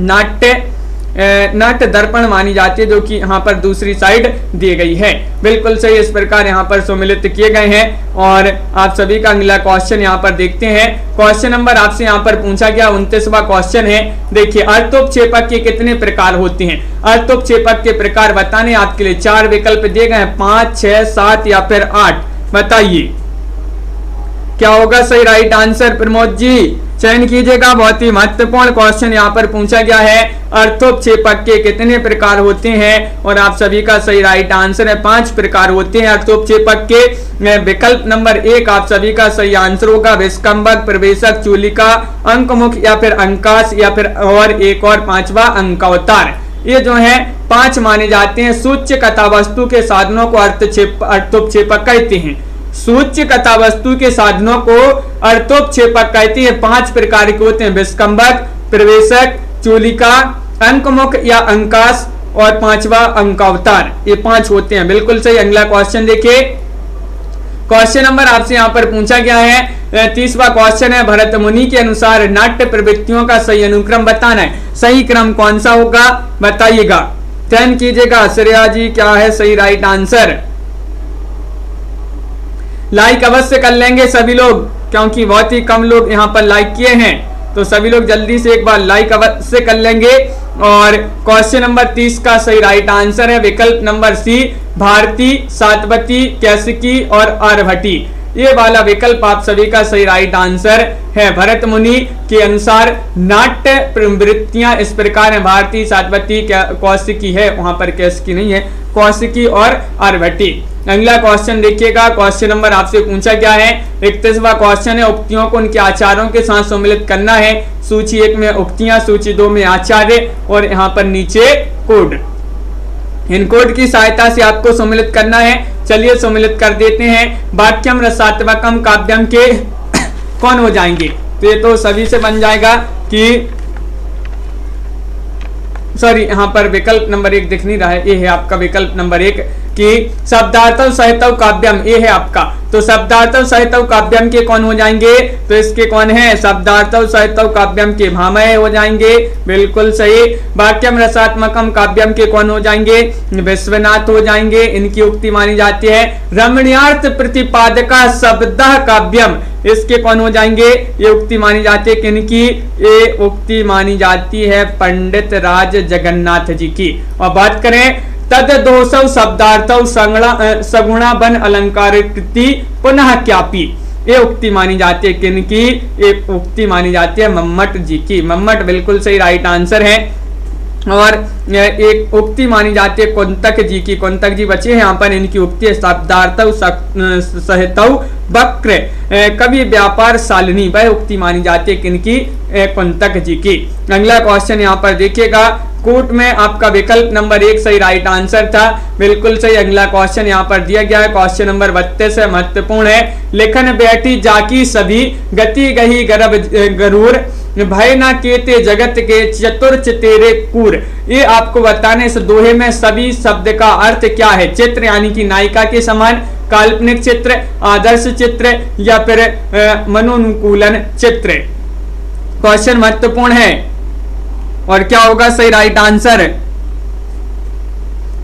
नाट्य दर्पण मानी जाती है, जो कि यहाँ पर दूसरी साइड दी गई है। बिल्कुल सही, इस प्रकार यहाँ पर सम्मिलित किए गए हैं। और आप सभी का अगला क्वेश्चन यहाँ पर देखते हैं। क्वेश्चन नंबर आपसे यहाँ पर पूछा गया 29वां क्वेश्चन है। देखिए, अर्थोपक्षेपक के कितने प्रकार होते हैं? अर्थोपक्षेपक के प्रकार बताने आपके लिए 4 विकल्प दिए गए हैं, 5, 6, 7 या फिर 8। बताइए क्या होगा सही राइट आंसर? प्रमोद जी चयन कीजिएगा। बहुत ही महत्वपूर्ण क्वेश्चन यहाँ पर पूछा गया है, अर्थोपक्षेपक के कितने प्रकार होते हैं? और आप सभी का सही राइट आंसर है 5 प्रकार होते हैं अर्थोपक्षेपक के। विकल्प नंबर 1 आप सभी का सही आंसर होगा, विस्कंभक, प्रवेशक, चूलिका, अंकमुख या फिर अंकाश या फिर और एक और 5वां अंकावतार। ये जो है 5 माने जाते हैं। सूच्य कथावस्तु के साधनों को अर्थोपक्षेपक कहते हैं। सूच्य कथावस्तु के साधनों को अर्थोपक्षेपक कहते हैं। 5 प्रकार के होते हैं, विस्कंभक, प्रवेशक, चूलिका, अंकमुख या अंकाश और 5वां अंकावतार। ये 5 होते हैं। बिल्कुल सही। अगला क्वेश्चन देखिए। क्वेश्चन नंबर आपसे यहाँ पर पूछा गया है 30वां क्वेश्चन है, भरत मुनि के अनुसार नाट्य प्रवृत्तियों का सही अनुक्रम बताना है। सही क्रम कौन सा होगा? बताइएगा, चयन कीजिएगा। श्रेया जी क्या है सही राइट आंसर? लाइक अवश्य कर लेंगे सभी लोग, क्योंकि बहुत ही कम लोग यहाँ पर लाइक किए हैं। तो सभी लोग जल्दी से एक बार लाइक अवश्य कर लेंगे। और क्वेश्चन नंबर 30 का सही राइट आंसर है विकल्प नंबर सी, भारती, सातवती, कैसिकी और आर्यभट्टी। ये वाला विकल्प आप सभी का सही राइट आंसर है। भरत मुनि के अनुसार नाट्य प्रवृत्तियां इस प्रकार है, भारती, सातवती, कौशिकी है, वहां पर कैसिकी नहीं है, कौशिकी और आर्यभट्टी। अगला क्वेश्चन देखिएगा। क्वेश्चन नंबर आपसे पूछा गया है 31वां क्वेश्चन है, उक्तियों को उनके आचार्यों के साथ सम्मिलित करना है। सूची 1 में उक्तियां, सूची 2 में आचार्य और यहाँ पर नीचे कोड। इन कोड की सहायता से आपको सम्मिलित करना है। चलिए सम्मिलित कर देते हैं। वाक्यम, रसात्मकम, काव्यम के कौन हो जाएंगे? तो ये तो सभी से बन जाएगा कि सॉरी, यहाँ पर विकल्प नंबर 1 दिख नहीं रहा है, ये है आपका विकल्प नंबर 1 कि शब्दार्थव सहितव काव्यम, ये है आपका। तो शब्दार्थव सहितव काव्यम के कौन हो जाएंगे? तो इसके कौन है? शब्दार्थव सहितव काव्यम के भामह हो जाएंगे। बिल्कुल सही। वाक्यम रसात्मकम काव्यम के कौन हो जाएंगे? विश्वनाथ हो जाएंगे। इनकी उक्ति मानी जाती है रमणीयार्थ प्रतिपादका शब्दः काव्यम, इसके कौन हो जाएंगे? ये उक्ति मानी जाती है किनकी? ये उक्ति मानी जाती है पंडित राज जगन्नाथ जी की। और बात करें तद दोषौ शब्दार्थौ सगुणा बन अलंकार पुनः क्यापी, ये उक्ति मानी जाती है किनकी? एक उक्ति मानी जाती है मम्मट जी की। मम्मट बिल्कुल सही राइट आंसर है। और एक उक्ति मानी जाती है कुंतक जी की। कुंतक जी बचे हैं यहाँ पर, इनकी उक्ति है शब्दार्थौ सहितौ वक्र कवि व्यापार शालिनी, वह उक्ति मानी जाती है किनकी? कुंतक जी की। अगला क्वेश्चन यहाँ पर देखिएगा। कूट में आपका विकल्प नंबर 1 सही राइट आंसर था। बिल्कुल सही। अगला क्वेश्चन यहाँ पर दिया गया है, क्वेश्चन नंबर 32 है, महत्वपूर्ण है। लेखन बैठी जाकी सभी गति गही गर्भ गरूर, भय ना केते जगत के चतुर्च तेरे कूर। ये आपको बताने इस दोहे में सभी शब्द का अर्थ क्या है? चित्र यानी कि नायिका के समान, काल्पनिक चित्र, आदर्श चित्र या फिर मनोनुकूलन चित्र। क्वेश्चन महत्वपूर्ण है और क्या होगा सही राइट आंसर?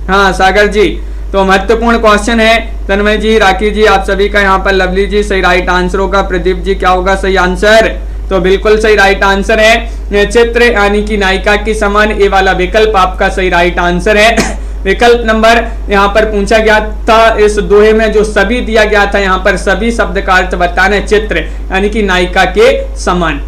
हाँ सागर जी, तो महत्वपूर्ण क्वेश्चन है। तन्मय जी, राखी जी, आप सभी का यहाँ पर लवली जी सही राइट आंसर होगा। प्रदीप जी क्या होगा सही आंसर? तो बिल्कुल सही राइट आंसर है चित्र यानी कि नायिका के समान, ये वाला विकल्प आपका सही राइट आंसर है। विकल्प नंबर यहाँ पर पूछा गया था, इस दोहे में जो सभी दिया गया था, यहाँ पर सभी शब्द का अर्थ बताना है चित्र यानी कि नायिका के समान।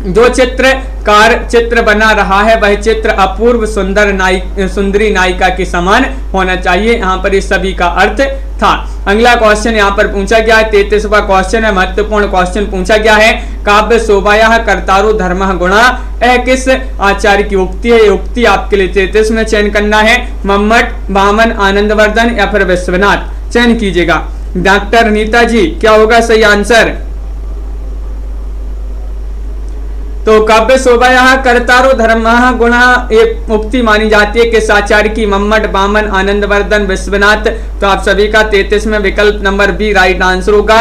जो चित्रकार चित्र बना रहा है वह चित्र अपूर्व सुंदरी नायिका के समान होना चाहिए। यहाँ पर इस सभी का अर्थ था। अगला क्वेश्चन यहाँ पर पूछा गया है, 33वां क्वेश्चन है, महत्वपूर्ण क्वेश्चन पूछा गया है। काव्य शोभाया कर्तारो धर्म गुणा, यह किस आचार्य की उक्ति है? ये उक्ति आपके लिए 33 में चयन करना है। मम्मट, वामन, आनंदवर्धन या फिर विश्वनाथ, चयन कीजिएगा। डॉक्टर नीता जी क्या होगा सही आंसर? तो काव्य शोभाया कर्तारो धर्म गुणा ये उक्ति मानी जाती है किस आचार्य की? मम्मट, वामन, आनंदवर्धन, विश्वनाथ। तो आप सभी का 33 में विकल्प नंबर बी राइट आंसर होगा।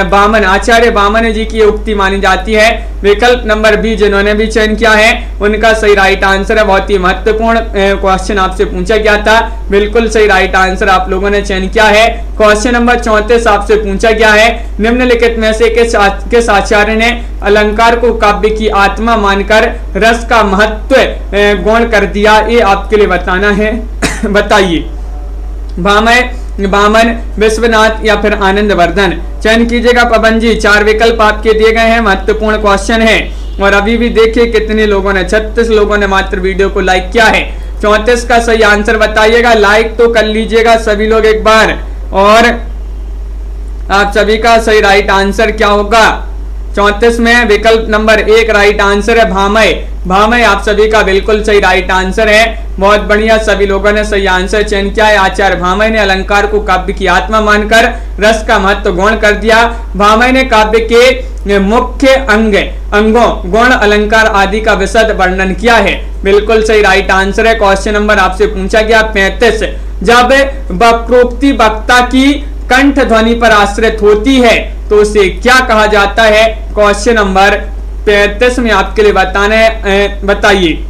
वामन, आचार्य वामन जी की उक्ति मानी जाती है। विकल्प नंबर बी जिन्होंने भी चयन किया है उनका सही राइट आंसर है। बहुत ही महत्वपूर्ण क्वेश्चन आपसे पूछा गया था, बिल्कुल सही राइट आंसर आप लोगों ने चयन किया है। क्वेश्चन नंबर 34 आपसे पूछा गया है, निम्नलिखित में से किस आचार्य ने अलंकार को काव्य की आत्मा मानकर रस का महत्व गौण कर दिया? ये आपके लिए बताना है, बताइए। वामन, विश्वनाथ या फिर आनंदवर्धन, चयन कीजिएगा। पवन जी 4 विकल्प आपके दिए गए हैं, महत्वपूर्ण क्वेश्चन है। और अभी भी देखिए कितने लोगों ने, 36 लोगों ने मात्र वीडियो को लाइक किया है। 34 का सही आंसर बताइएगा, लाइक तो कर लीजिएगा सभी लोग एक बार। और आप सभी का सही राइट आंसर क्या होगा? 34 में विकल्प नंबर 1 राइट आंसर है भामय। भामय आप सभी का बिल्कुल सही राइट आंसर है। बहुत बढ़िया, सभी लोगों ने सही आंसर चयन किया है। आचार्य भामय ने अलंकार को काव्य की आत्मा मानकर रस का महत्व गौण कर दिया। भामय ने काव्य के मुख्य अंगों, गुण, अलंकार आदि का विशद वर्णन किया है। बिल्कुल सही राइट आंसर है। क्वेश्चन नंबर आपसे पूछा गया 35, जब वक्रोक्ति वक्ता की कंठ ध्वनि पर आश्रित होती है तो उसे क्या कहा जाता है? क्वेश्चन नंबर 35 में आपके लिए बताना है, बताइए।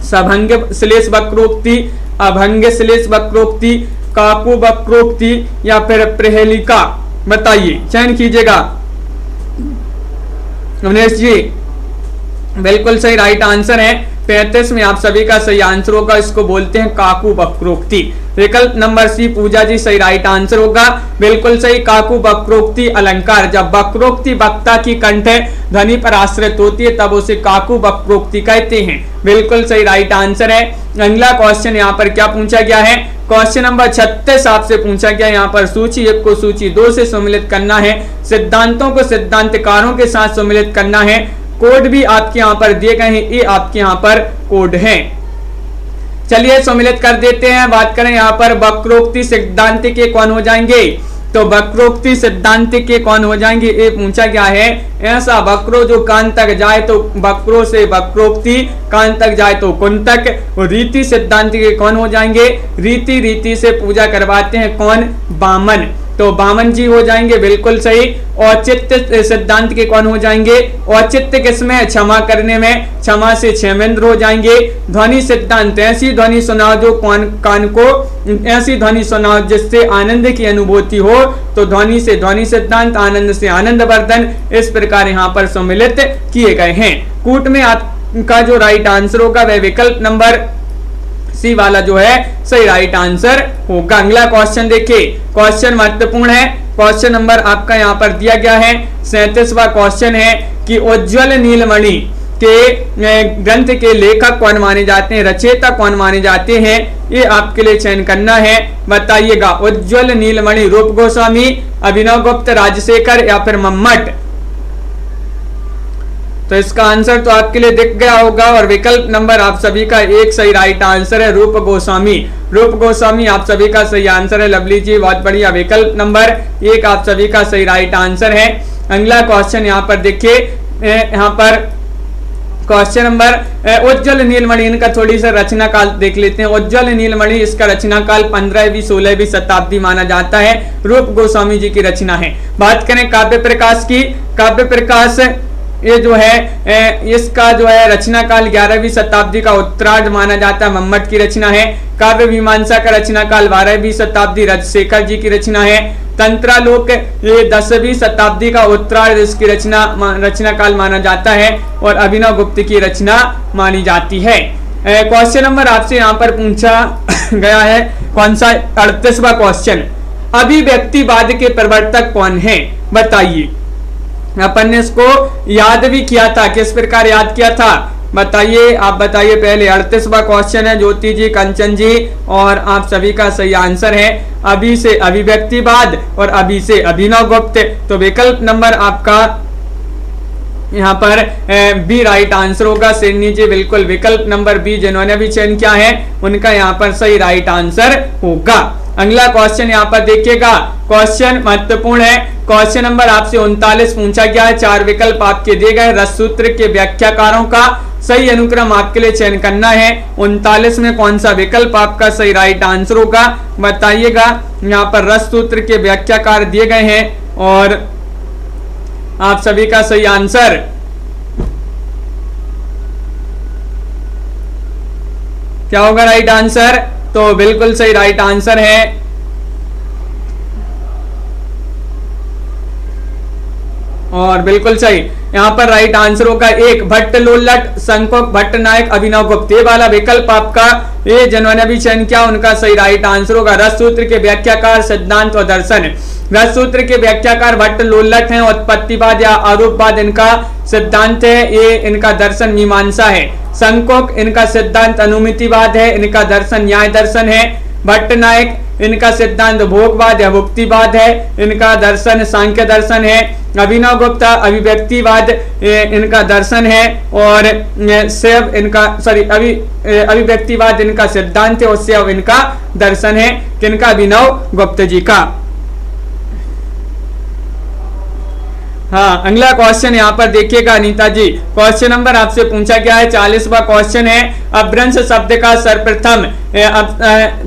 सभंग श्लेष वक्रोक्ति, अभंग श्लेष वक्रोक्ति, काकु वक्रोक्ति या फिर प्रहेलिका, बताइए, चयन कीजिएगा। उमेश जी बिल्कुल सही राइट आंसर है। 35 में आप सभी का सही आंसर होगा, इसको बोलते हैं काकु वक्रोक्ति। विकल्प नंबर सी पूजा जी सही राइट आंसर होगा, बिल्कुल सही। काकु वक्रोक्ति अलंकार, जब वक्रोक्ति वक्ता की कंठ ध्वनि पर आश्रित होती है तब उसे काकु वक्रोक्ति कहते हैं। बिल्कुल सही राइट आंसर है। अगला क्वेश्चन यहाँ पर क्या पूछा गया है? क्वेश्चन नंबर 36 आपसे पूछा गया, यहाँ पर सूची 1 को सूची 2 से सम्मिलित करना है, सिद्धांतों को सिद्धांतकारों के साथ सम्मिलित करना है। कोड भी आपके यहाँ पर दिए गए हैं, ये आपके यहाँ पर कोड हैं। चलिए सम्मिलित कर देते हैं। बात करें यहाँ पर वक्रोक्ति सिद्धांत के कौन हो जाएंगे? तो वक्रोक्ति सिद्धांत के कौन हो जाएंगे ये पूछा गया है। ऐसा वक्रो जो कान तक जाए तो वक्रो से वक्रोक्ति, कान तक जाए तो कुंतक। और रीति सिद्धांत के कौन हो जाएंगे? रीति से पूजा करवाते हैं कौन? वामन। तो वामन जी हो जाएंगे बिल्कुल सही। औचित्य सिद्धांत के कौन हो जाएंगे? औचित्य किसमें? क्षमा करने में, क्षमा से क्षेमेंद्र हो जाएंगे। ध्वनि सिद्धांत, ऐसी ध्वनि सुनाओ जो कान को, ऐसी ध्वनि सुनाओ जिससे आनंद की अनुभूति हो, तो ध्वनि से ध्वनि सिद्धांत, आनंद से आनंदवर्धन, इस प्रकार यहाँ पर सम्मिलित किए गए हैं। कूट में आपका जो राइट आंसर होगा वह विकल्प नंबर सी वाला जो है सही राइट आंसर होगा। अगला क्वेश्चन देखिए, क्वेश्चन महत्वपूर्ण है। क्वेश्चन नंबर आपका यहाँ पर दिया गया है 37वां क्वेश्चन है कि उज्ज्वल नीलमणि के ग्रंथ के लेखक कौन माने जाते हैं, रचयिता कौन माने जाते हैं, ये आपके लिए चयन करना है, बताइएगा। उज्ज्वल नीलमणि रूप गोस्वामी, अभिनव गुप्त, राजशेखर या फिर मम्मट। तो इसका आंसर तो आपके लिए दिख गया होगा। और विकल्प नंबर आप सभी का 1 सही राइट आंसर है, रूप गोस्वामी। रूप गोस्वामी आप सभी का सही आंसर है। लवली जी बहुत बढ़िया, विकल्प नंबर 1 आप सभी का सही राइट आंसर है। अगला क्वेश्चन यहाँ पर देखिए, यहाँ पर क्वेश्चन नंबर उज्ज्वल नीलमणि, इनका थोड़ी सा रचना काल देख लेते हैं। उज्ज्वल नीलमणि, इसका रचना काल 15वीं 16वीं शताब्दी माना जाता है। रूप गोस्वामी जी की रचना है। बात करें काव्य प्रकाश की, काव्य प्रकाश ये जो है इसका जो है रचना काल 11वीं शताब्दी का उत्तरार्ध माना जाता है, मम्मट की रचना है। काव्य मीमांसा का रचना काल 12वीं शताब्दी, राजशेखर जी की रचना है। तंत्रालोक ये 10वीं शताब्दी का उत्तरार्ध इसकी रचना काल माना जाता है। और अभिनव गुप्त की रचना मानी जाती है। क्वेश्चन नंबर आपसे यहाँ पर पूछा गया है कौन सा? 38वां क्वेश्चन, अभिव्यक्तिवाद के प्रवर्तक कौन है, बताइए। अपन ने इसको याद भी किया था, किस प्रकार याद किया था? बताइए, आप बताइए पहले। 38वां क्वेश्चन है ज्योति जी, कंचन जी, और आप सभी का सही आंसर है अभी से अभिव्यक्तिवाद और अभी से अभिनवगुप्त। तो विकल्प नंबर आपका यहाँ पर बी राइट आंसर होगा। सिडनी जी बिल्कुल विकल्प नंबर बी जिन्होंने भी चयन किया है उनका यहाँ पर सही राइट आंसर होगा। अगला क्वेश्चन यहाँ पर देखिएगा, क्वेश्चन महत्वपूर्ण है। क्वेश्चन नंबर आपसे 39 पूछा गया है। 4 विकल्प आपके दिए गए। रस सूत्र के व्याख्याकारों का सही अनुक्रम आपके लिए चयन करना है। 39 में कौन सा विकल्प आपका सही राइट आंसर होगा बताइएगा। यहाँ पर रस सूत्र के व्याख्याकार दिए गए हैं और आप सभी का सही आंसर क्या होगा राइट आंसर? तो बिल्कुल सही राइट आंसर है और बिल्कुल सही यहाँ पर राइट आंसर होगा 1 भट्ट लोल्लट संकोक भट्ट नायक अभिनवगुप्त। ये वाला विकल्प आपका ये जिन्होंने भी चयन किया उनका सही राइट आंसर होगा। रस सूत्र के व्याख्याकार सिद्धांत और दर्शन। रस सूत्र के व्याख्याकार भट्ट लोल्लट हैं। उत्पत्तिवाद या आरोपवाद इनका सिद्धांत है, ये इनका दर्शन मीमांसा है। संकोक इनका सिद्धांत अनुमितिवाद है, इनका दर्शन न्याय दर्शन है। भट्ट नायक इनका सिद्धांत भोगवाद या भुक्तिवाद है, इनका दर्शन सांख्य दर्शन है। अभिनवगुप्त अभिव्यक्तिवाद इनका दर्शन है और शैव इनका अभिव्यक्तिवाद इनका सिद्धांत है और शैव इनका दर्शन है। किनका? अभिनवगुप्त जी का। हाँ, अगला क्वेश्चन यहाँ पर देखिएगा अनीता जी। क्वेश्चन नंबर आपसे पूछा गया है 40वां क्वेश्चन है। अपभ्रंश शब्द का सर्वप्रथम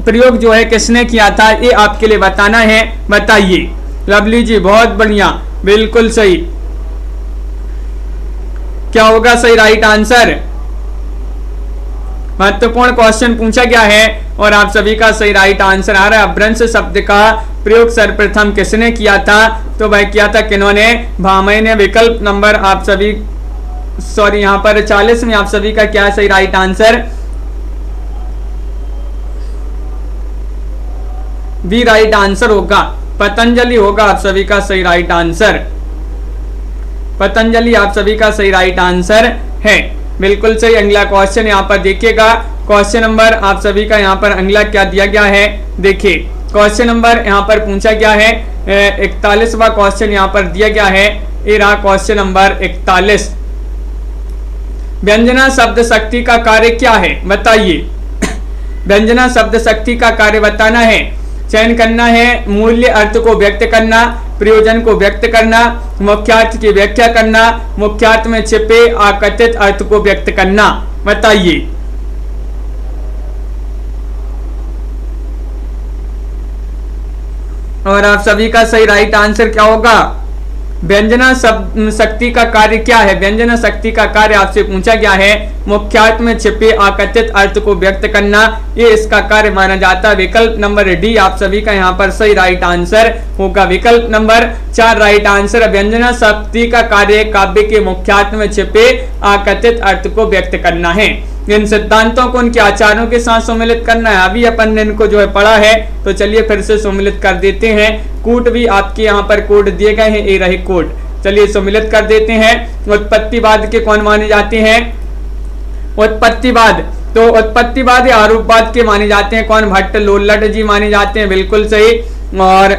प्रयोग जो है किसने किया था ये आपके लिए बताना है। बताइए। लवली जी बहुत बढ़िया, बिल्कुल सही। क्या होगा सही राइट आंसर? महत्वपूर्ण क्वेश्चन पूछा गया है और आप सभी का सही राइट आंसर आ रहा है। अपभ्रंश शब्द का प्रयोग सर्वप्रथम किसने किया था? तो भाई किया था किन्होंने? भामह ने। विकल्प नंबर आप सभी यहाँ पर 40 में आप सभी का क्या सही right answer? B right answer होगा। पतंजलि होगा आप सभी का सही राइट आंसर। पतंजलि आप सभी का सही राइट आंसर है, बिल्कुल सही। अगला क्वेश्चन यहाँ पर देखिएगा। क्वेश्चन नंबर आप सभी का यहाँ पर अगला क्या दिया गया है देखिए। क्वेश्चन नंबर यहाँ पर पूछा गया है 41वां क्वेश्चन यहाँ पर दिया गया है। ये रहा क्वेश्चन नंबर 41। व्यंजना शब्द शक्ति का कार्य क्या है बताइए। व्यंजना शब्द शक्ति का कार्य बताना है। चयन करना है मूल्य अर्थ को व्यक्त करना, प्रयोजन को व्यक्त करना, मुख्यार्थ की व्याख्या करना, मुख्यार्थ में छिपे आकथित अर्थ को व्यक्त करना। बताइए। और आप सभी का सही राइट आंसर क्या होगा? व्यंजना शक्ति का कार्य क्या है? व्यंजना शक्ति का कार्य आपसे पूछा गया है मुख्यार्थ में छिपे आकथित अर्थ को व्यक्त करना, ये इसका कार्य माना जाता है। विकल्प नंबर डी आप सभी का यहाँ पर सही राइट आंसर होगा। विकल्प नंबर 4 राइट आंसर। व्यंजना शक्ति का कार्य काव्य के मुख्यार्थ में छिपे आकथित अर्थ को व्यक्त करना है। इन सिद्धांतों को उनके आचार्यों के साथ सम्मिलित करना है। अभी अपन ने इनको जो है पढ़ा है, तो चलिए फिर से सम्मिलित कर देते हैं। कोड भी आपके यहाँ पर कोड दिए गए हैं, ये रहे कोड। चलिए सम्मिलित कर देते हैं। उत्पत्तिवाद के कौन माने जाते हैं? उत्पत्तिवाद, तो उत्पत्तिवाद या आरोपवाद के माने जाते हैं कौन? भट्ट लोल्लट जी माने जाते हैं, बिल्कुल सही। और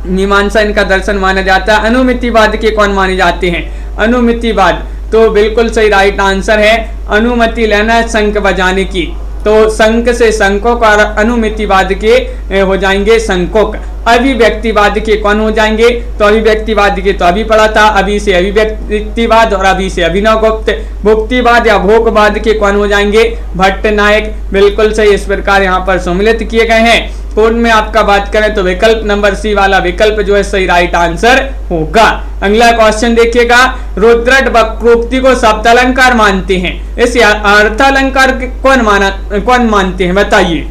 मीमांसा इनका दर्शन माना जाता है। अनुमितिवाद के कौन माने जाते हैं? अनुमितिवाद, तो बिल्कुल सही राइट आंसर है। अनुमति लेना शंख बजाने की, तो शंख से शंकोक और अनुमितिवाद के हो जाएंगे शंकोक। अभिव्यक्तिवाद के कौन हो जाएंगे? तो अभिव्यक्तिवाद के तो अभी पढ़ा था, अभी से अभिव्यक्तिवाद और अभी से अभिनवगुप्त। भुक्तिवाद या भोगवाद के कौन हो जाएंगे? भट्ट नायक, बिल्कुल सही। इस प्रकार यहाँ पर सम्मिलित किए गए हैं। कोड में आपका बात करें तो विकल्प नंबर सी वाला विकल्प जो है सही राइट आंसर होगा। अगला क्वेश्चन देखिएगा। रुद्रट वक्रोक्ति को शब्द अलंकार मानते हैं, इस अर्थ अलंकार कौन मानते हैं? बताइए।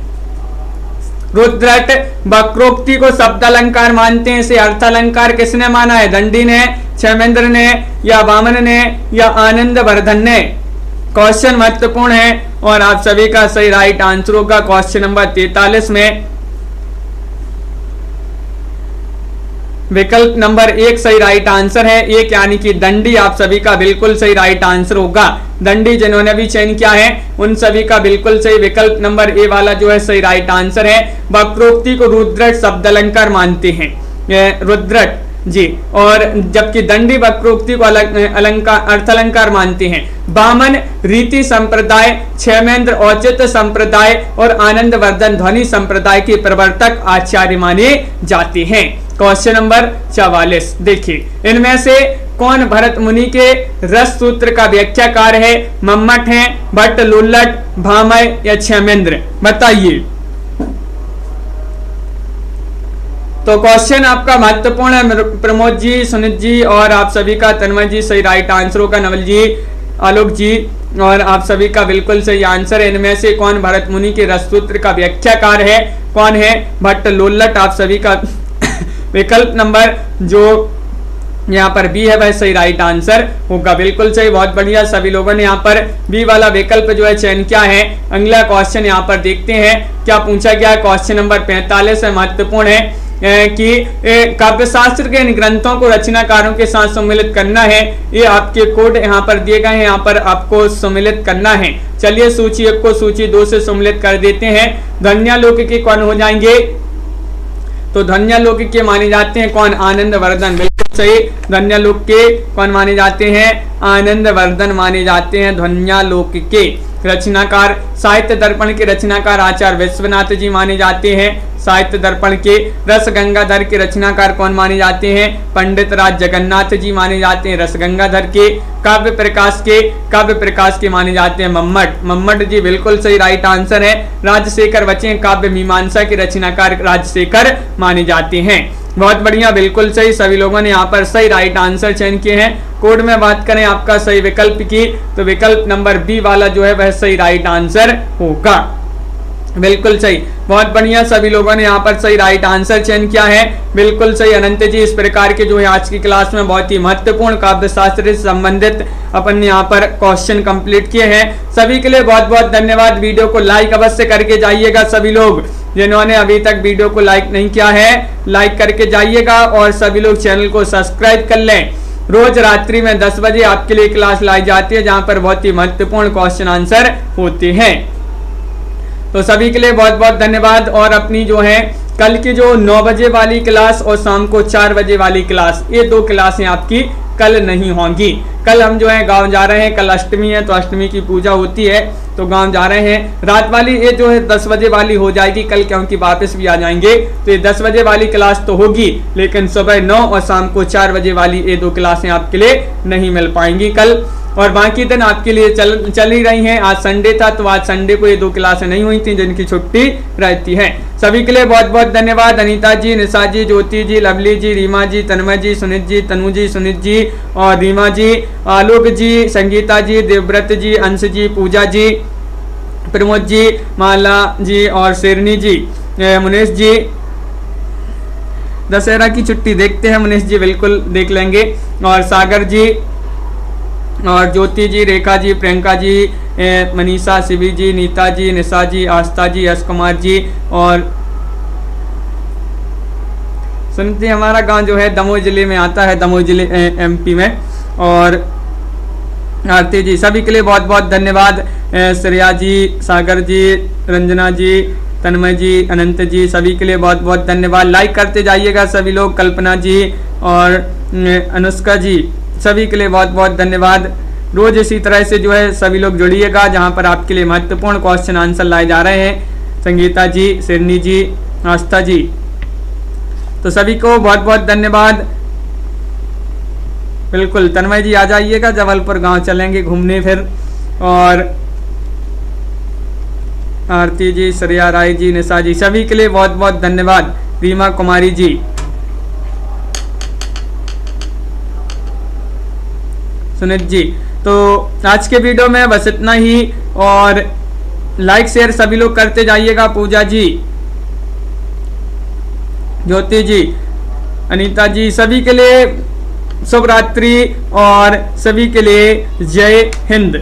रुद्रट वक्रोक्ति को शब्द अलंकार मानते हैं, इसे अर्थ अलंकार किसने माना है? दंडी ने, क्षेमेंद्र ने, या वामन ने, या आनंद वर्धन ने? क्वेश्चन महत्वपूर्ण है और आप सभी का सही राइट आंसर होगा क्वेश्चन नंबर 43 में। विकल्प नंबर 1 सही राइट आंसर है। एक यानी कि दंडी आप सभी का बिल्कुल सही राइट आंसर होगा। दंडी जिन्होंने भी चयन किया है उन सभी का बिल्कुल सही विकल्प नंबर ए वाला जो है सही राइट आंसर है। वक्रोक्ति को रुद्रट शब्द अलंकार मानते हैं, रुद्रट जी, और जबकि दंडी वक्रोक्ति को अलंकार अर्थ अलंकार मानते हैं। बामन रीति संप्रदाय, क्षेमेंद्र औचित्य संप्रदाय और आनंद वर्धन ध्वनि संप्रदाय के प्रवर्तक आचार्य माने जाते हैं। क्वेश्चन नंबर 44 देखिए, इनमें से कौन भरत मुनि के रस सूत्र का व्याख्याकार है? मम्मट है, भट्ट, लुल्लट, भामय या क्षेमेंद्र? बताइए। तो क्वेश्चन आपका महत्वपूर्ण है। प्रमोद जी, सुनीत जी और आप सभी का तन्मय जी सही राइट आंसर होगा। नवल जी, आलोक जी और आप सभी का बिल्कुल सही आंसर है। इनमें से कौन भरत मुनि के रस सूत्र का व्याख्याकार है? कौन है? भट्ट, लुल्लट। आप सभी का विकल्प नंबर जो यहाँ पर बी है वह सही राइट आंसर होगा। बिल्कुल सही, बहुत बढ़िया। सभी लोगों ने यहाँ पर बी वाला विकल्प जो है चयन किया है। अगला क्वेश्चन यहाँ पर देखते हैं क्या पूछा गया। क्वेश्चन नंबर 45 है, महत्वपूर्ण है कि काव्यशास्त्र के इन ग्रंथों को रचनाकारों के साथ सम्मिलित करना है। ये आपके कोड यहाँ पर दिए गए हैं, यहाँ पर आपको सम्मिलित करना है। चलिए सूची 1 को सूची 2 से सम्मिलित कर देते हैं। ध्वन्यालोकी कौन हो जाएंगे? तो ध्वन्यालोकी के माने जाते हैं कौन? आनंद वर्धन। बिल्कुल सही, ध्वन्यालोक के कौन माने जाते हैं? आनंद वर्धन माने जाते हैं ध्वन्यालोक के रचनाकार। साहित्य दर्पण के रचनाकार आचार्य विश्वनाथ जी माने जाते हैं। साहित्य दर्पण के रस गंगाधर के रचनाकार कौन माने जाते हैं? पंडित राज जगन्नाथ जी माने जाते हैं रस गंगाधर के। काव्य प्रकाश के माने जाते हैं मम्मट जी। बिल्कुल सही राइट आंसर है। राजशेखर बचे काव्य मीमांसा के रचनाकार राजशेखर माने जाते हैं। बहुत बढ़िया, बिल्कुल सही। सभी लोगों ने यहाँ पर सही राइट आंसर चयन किए हैं। कोड में बात करें आपका सही विकल्प की तो विकल्प नंबर बी वाला जो है वह सही राइट आंसर होगा। बिल्कुल सही, बहुत बढ़िया। सभी लोगों ने यहाँ पर सही राइट आंसर चयन किया है। बिल्कुल सही अनंत जी। इस प्रकार के जो है आज की क्लास में बहुत ही महत्वपूर्ण काव्य शास्त्र से संबंधित अपन ने यहाँ पर क्वेश्चन कंप्लीट किए हैं। सभी के लिए बहुत बहुत धन्यवाद। वीडियो को लाइक अवश्य करके जाइएगा। सभी लोग जिन्होंने अभी तक वीडियो को लाइक नहीं किया है लाइक करके जाइएगा और सभी लोग चैनल को सब्सक्राइब कर लें। रोज रात्रि में 10 बजे आपके लिए क्लास लाई जाती है जहां पर बहुत ही महत्वपूर्ण क्वेश्चन आंसर होते हैं। तो सभी के लिए बहुत बहुत धन्यवाद। और अपनी जो है कल की जो 9 बजे वाली क्लास और शाम को 4 बजे वाली क्लास, ये 2 क्लासें आपकी कल नहीं होंगी। कल हम जो है गांव जा रहे हैं, कल अष्टमी है तो अष्टमी की पूजा होती है तो गांव जा रहे हैं। रात वाली ये जो है 10 बजे वाली हो जाएगी कल, क्योंकि वापस भी आ जाएंगे तो ये 10 बजे वाली क्लास तो होगी, लेकिन सुबह 9 और शाम को 4 बजे वाली ये 2 क्लासें आपके लिए नहीं मिल पाएंगी कल। और बाकी दिन आपके लिए चल ही रही हैं। आज संडे था तो आज संडे को ये 2 क्लासें नहीं हुई थी जिनकी छुट्टी रहती है। सभी के लिए बहुत बहुत धन्यवाद। अनीता जी, निशा जी, ज्योति जी, लवली जी, रीमा जी, तन्मय जी, सुनीत जी, तनु जी, सुनीत जी और रीमा जी, आलोक जी, संगीता जी, देवव्रत जी, अंश जी, पूजा जी, प्रमोद जी, माला जी और शेरनी जी, मुनेश जी। दशहरा की छुट्टी देखते हैं मुनेश जी, बिल्कुल देख लेंगे। और सागर जी और ज्योति जी, रेखा जी, प्रियंका जी, मनीषा, शिवी जी, नीता जी, निशा जी, आस्था जी, यश कुमार जी और सुनते हमारा गांव जो है दमोह जिले में आता है, दमोह जिले MP में। और आरती जी, सभी के लिए बहुत बहुत धन्यवाद। श्रेया जी, सागर जी, रंजना जी, तन्मय जी, अनंत जी, सभी के लिए बहुत बहुत धन्यवाद। लाइक करते जाइएगा सभी लोग। कल्पना जी और अनुष्का जी, सभी के लिए बहुत बहुत धन्यवाद। रोज इसी तरह से जो है सभी लोग जुड़िएगा जहां पर आपके लिए महत्वपूर्ण क्वेश्चन आंसर लाए जा रहे हैं। संगीता जी, शेरनी जी, आस्था जी, तो सभी को बहुत बहुत धन्यवाद। बिल्कुल तन्मय जी आ जाइएगा, जबलपुर गांव चलेंगे घूमने फिर। और आरती जी, श्रेया राय जी, निशा जी, सभी के लिए बहुत बहुत धन्यवाद। रीमा कुमारी जी, सुनीत जी। तो आज के वीडियो में बस इतना ही और लाइक शेयर सभी लोग करते जाइएगा। पूजा जी, ज्योति जी, अनीता जी, सभी के लिए शुभ रात्रि और सभी के लिए जय हिंद।